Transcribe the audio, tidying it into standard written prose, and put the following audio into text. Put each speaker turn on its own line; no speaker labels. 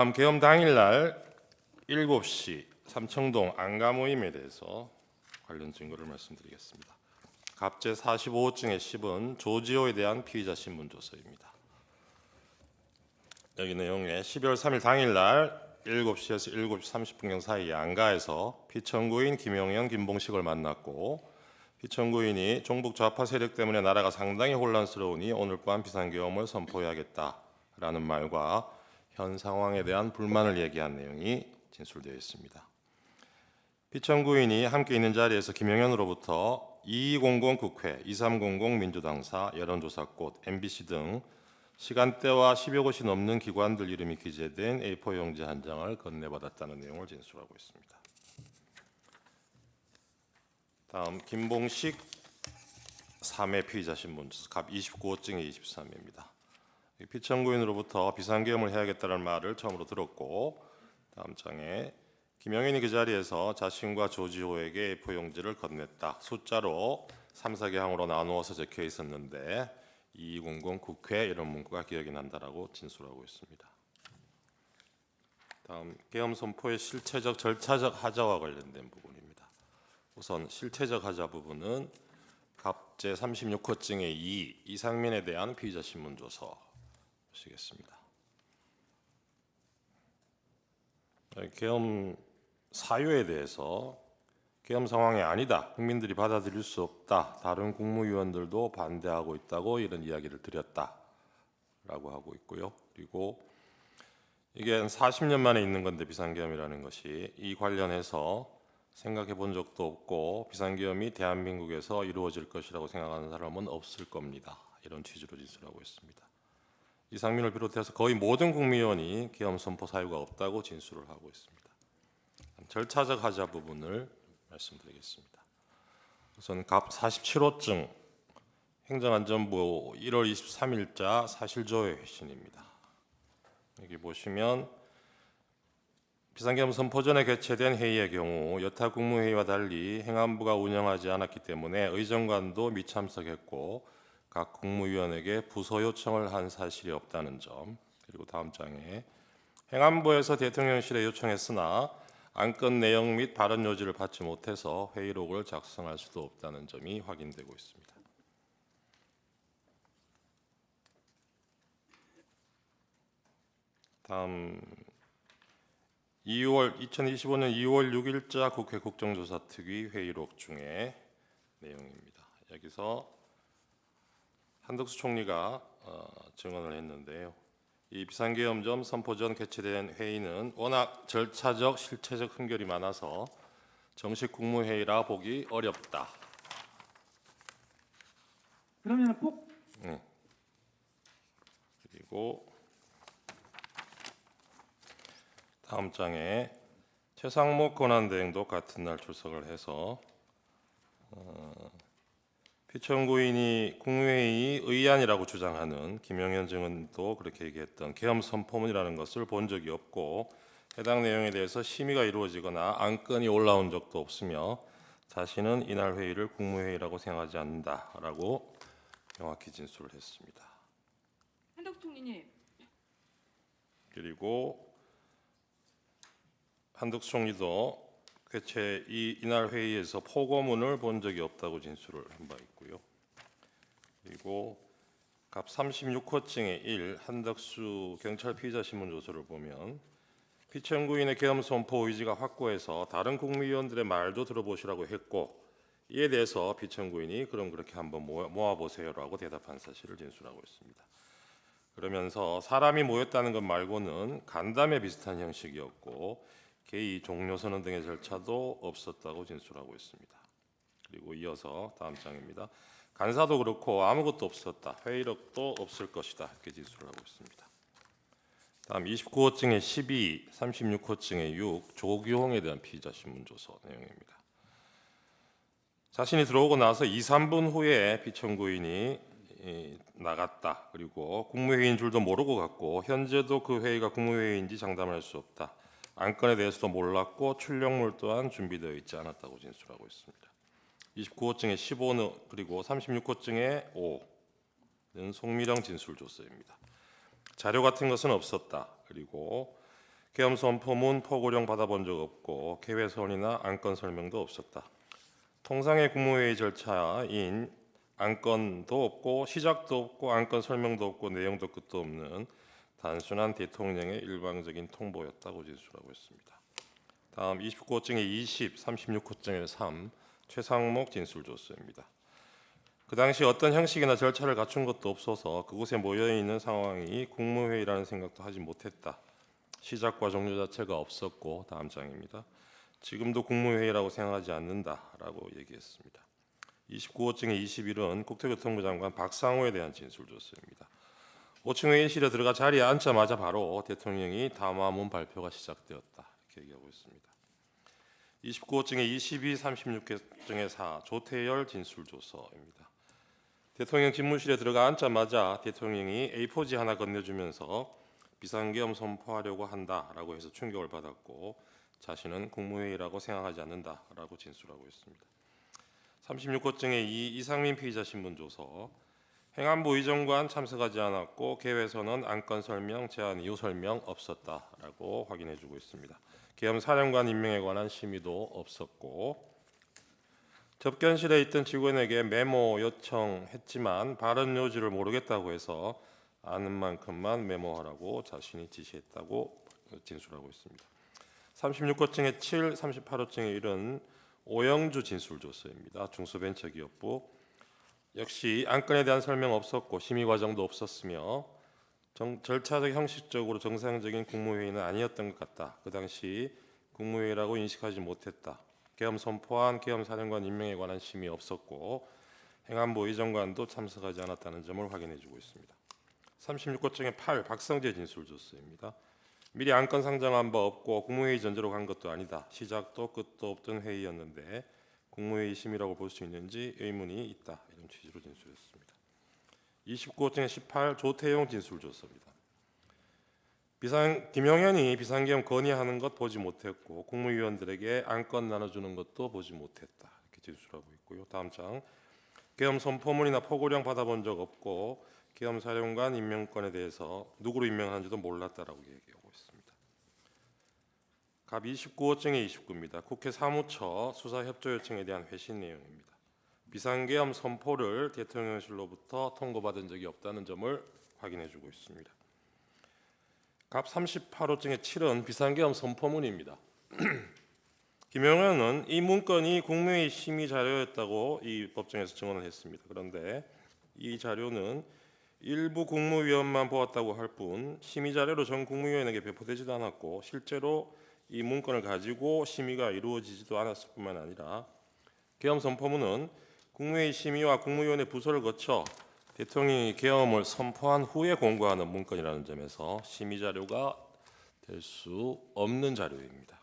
다음 계엄 당일날 7시 삼청동 안가 모임에 대해서 관련 증거를 말씀드리겠습니다. 갑제 45호증의 10은 조지호에 대한 피의자 신문조서입니다. 여기 내용에 12월 3일 당일날 7시에서 7시 30분경 사이에 안가에서 피청구인 김용영, 김봉식을 만났고 피청구인이 종북 좌파 세력 때문에 나라가 상당히 혼란스러우니 오늘 밤 비상계엄을 선포해야겠다라는 말과 현 상황에 대한 불만을 얘기한 내용이 진술되어 있습니다. 피청구인이 함께 있는 자리에서 김영현으로부터 2200 국회, 2300 민주당사, 여론조사꽃, MBC 등 시간대와 10여 곳이 넘는 기관들 이름이 기재된 A4 용지 한 장을 건네받았다는 내용을 진술하고 있습니다. 다음 김봉식 3회 피의자 신문조서 갑 29호증의 23회입니다. 피청구인으로부터 비상계엄을 해야겠다는 말을 처음으로 들었고 다음 장에 김영현이 그 자리에서 자신과 조지호에게 A4 용지를 건넸다. 숫자로 3, 4개 항으로 나누어서 적혀 있었는데 2200 국회 이런 문구가 기억이 난다라고 진술하고 있습니다. 다음 계엄 선포의 실체적 절차적 하자와 관련된 부분입니다. 우선 실체적 하자 부분은 갑제 36호증의 2 이상민에 대한 피의자 신문조서 보시겠습니다. 계엄 사유에 대해서 계엄 상황이 아니다, 국민들이 받아들일 수 없다, 다른 국무위원들도 반대하고 있다고 이런 이야기를 드렸다라고 하고 있고요. 그리고 이게 한 40년 만에 있는 건데 비상계엄이라는 것이 이 관련해서 생각해 본 적도 없고 비상계엄이 대한민국에서 이루어질 것이라고 생각하는 사람은 없을 겁니다. 이런 취지로 진술하고 있습니다. 이상민을 비롯해서 거의 모든 국무위원이 계엄 선포 사유가 없다고 진술을 하고 있습니다. 절차적 하자 부분을 말씀드리겠습니다. 우선 갑 47호증 행정안전부 1월 23일자 사실조회 회신입니다. 여기 보시면 비상계엄 선포 전에 개최된 회의의 경우 여타 국무회의와 달리 행안부가 운영하지 않았기 때문에 의정관도 미참석했고 각 국무위원에게 부서 요청을 한 사실이 없다는 점, 그리고 다음 장에 행안부에서 대통령실에 요청했으나 안건 내용 및 발언 요지를 받지 못해서 회의록을 작성할 수도 없다는 점이 확인되고 있습니다. 다음 2025년 2월 6일자 국회 국정조사특위 회의록 중에 내용입니다. 여기서 한덕수 총리가 증언을 했는데요. 이 비상계엄 선포 전 개최된 회의는 워낙 절차적, 실체적 흠결이 많아서 정식 국무회의라 보기 어렵다.
그러면 꼭
그리고 다음 장에 최상목 권한대행도 같은 날 출석을 해서 피청구인이 국무회의 의안이라고 주장하는 김영현 증언도 그렇게 얘기했던 계엄 선포문이라는 것을 본 적이 없고 해당 내용에 대해서 심의가 이루어지거나 안건이 올라온 적도 없으며 자신은 이날 회의를 국무회의라고 생각하지 않는다라고 명확히 진술을 했습니다.
한덕수 총리님.
그리고 한덕수 총리도 개최 이날 회의에서 포고문을 본 적이 없다고 진술을 한 바 있고요. 그리고 갑 36호증의 1 한덕수 경찰 피의자 신문조서를 보면 피청구인의 계엄 선포 의지가 확고해서 다른 국무위원들의 말도 들어보시라고 했고 이에 대해서 피청구인이 그럼 그렇게 한번 모아보세요라고 대답한 사실을 진술하고 있습니다. 그러면서 사람이 모였다는 것 말고는 간담회 비슷한 형식이었고 개의 종료선언 등의 절차도 없었다고 진술하고 있습니다. 그리고 이어서 다음 장입니다. 간사도 그렇고 아무것도 없었다. 회의록도 없을 것이다. 이렇게 진술을 하고 있습니다. 다음 29호증의 12, 36호증의 6 조규홍에 대한 피의자 신문조서 내용입니다. 자신이 들어오고 나서 2, 3분 후에 피청구인이 나갔다. 그리고 국무회의인 줄도 모르고 갔고 현재도 그 회의가 국무회의인지 장담할 수 없다. 안건에 대해서도 몰랐고 출력물 또한 준비되어 있지 않았다고 진술하고 있습니다. 29호증의 15는 그리고 36호증의 5는 송미령 진술조서입니다. 자료 같은 것은 없었다. 그리고 계엄 선포문 포고령 받아본 적 없고 개회선이나 안건 설명도 없었다. 통상의 국무회의 절차인 안건도 없고 시작도 없고 안건 설명도 없고 내용도 끝도 없는 단순한 대통령의 일방적인 통보였다고 진술하고 있습니다. 다음 29호증의 20, 36호증의 3 최상목 진술조서입니다. 그 당시 어떤 형식이나 절차를 갖춘 것도 없어서 그곳에 모여 있는 상황이 국무회의라는 생각도 하지 못했다. 시작과 종료 자체가 없었고 다음 장입니다. 지금도 국무회의라고 생각하지 않는다라고 얘기했습니다. 29호증의 21은 국토교통부 장관 박상호에 대한 진술조서입니다. 5층 회의실에 들어가 자리에 앉자마자 바로 대통령이 담화문 발표가 시작되었다 이렇게 얘기하고 있습니다. 29호증의 22, 36호증의 4 조태열 진술조서입니다. 대통령 집무실에 들어가 앉자마자 대통령이 A4지 하나 건네주면서 비상계엄 선포하려고 한다라고 해서 충격을 받았고 자신은 국무회의라고 생각하지 않는다라고 진술하고 있습니다. 36호증의 2 이상민 피의자 신분조서 행안부 의정관 참석하지 않았고 개회선언 안건 설명 제안 이유 설명 없었다라고 확인해주고 있습니다. 계엄 사령관 임명에 관한 심의도 없었고 접견실에 있던 직원에게 메모 요청했지만 발언 요지를 모르겠다고 해서 아는 만큼만 메모하라고 자신이 지시했다고 진술하고 있습니다. 36호증의 7, 38호증의 1은 오영주 진술조서입니다. 중소벤처기업부 역시 안건에 대한 설명 없었고 심의 과정도 없었으며 절차적 형식적으로 정상적인 국무회의는 아니었던 것 같다. 그 당시 국무회의라고 인식하지 못했다. 계엄 선포한 계엄 사령관 임명에 관한 심의 없었고 행안부 의정관도 참석하지 않았다는 점을 확인해주고 있습니다. 36호증의 8 박성재 진술조서입니다. 미리 안건 상정한 바 없고 국무회의 전제로 간 것도 아니다. 시작도 끝도 없던 회의였는데 국무회의 심의라고 볼 수 있는지 의문이 있다. 이런 취지로 진술했습니다. 29호증의 18 조태용 진술조서입니다. 김용현이 비상계엄 건의하는 것 보지 못했고 국무위원들에게 안건 나눠주는 것도 보지 못했다. 이렇게 진술하고 있고요. 다음 장 계엄 선포문이나 포고령 받아본 적 없고 계엄 사령관 임명권에 대해서 누구로 임명하는지도 몰랐다라고 얘기하고 있습니다. 갑 29호증의 29입니다. 국회 사무처 수사협조 요청에 대한 회신 내용입니다. 비상계엄 선포를 대통령실로부터 통보받은 적이 없다는 점을 확인해주고 있습니다. 갑 38호증의 7은 비상계엄 선포문입니다. 김용현은 이 문건이 국무회의 심의 자료였다고 이 법정에서 증언을 했습니다. 그런데 이 자료는 일부 국무위원만 보았다고 할 뿐 심의 자료로 전 국무위원에게 배포되지도 않았고 실제로 이 문건을 가지고 심의가 이루어지지도 않았을 뿐만 아니라 계엄 선포문은 국무회의 심의와 국무위원회 부서를 거쳐 대통령이 계엄을 선포한 후에 공고하는 문건이라는 점에서 심의 자료가 될 수 없는 자료입니다.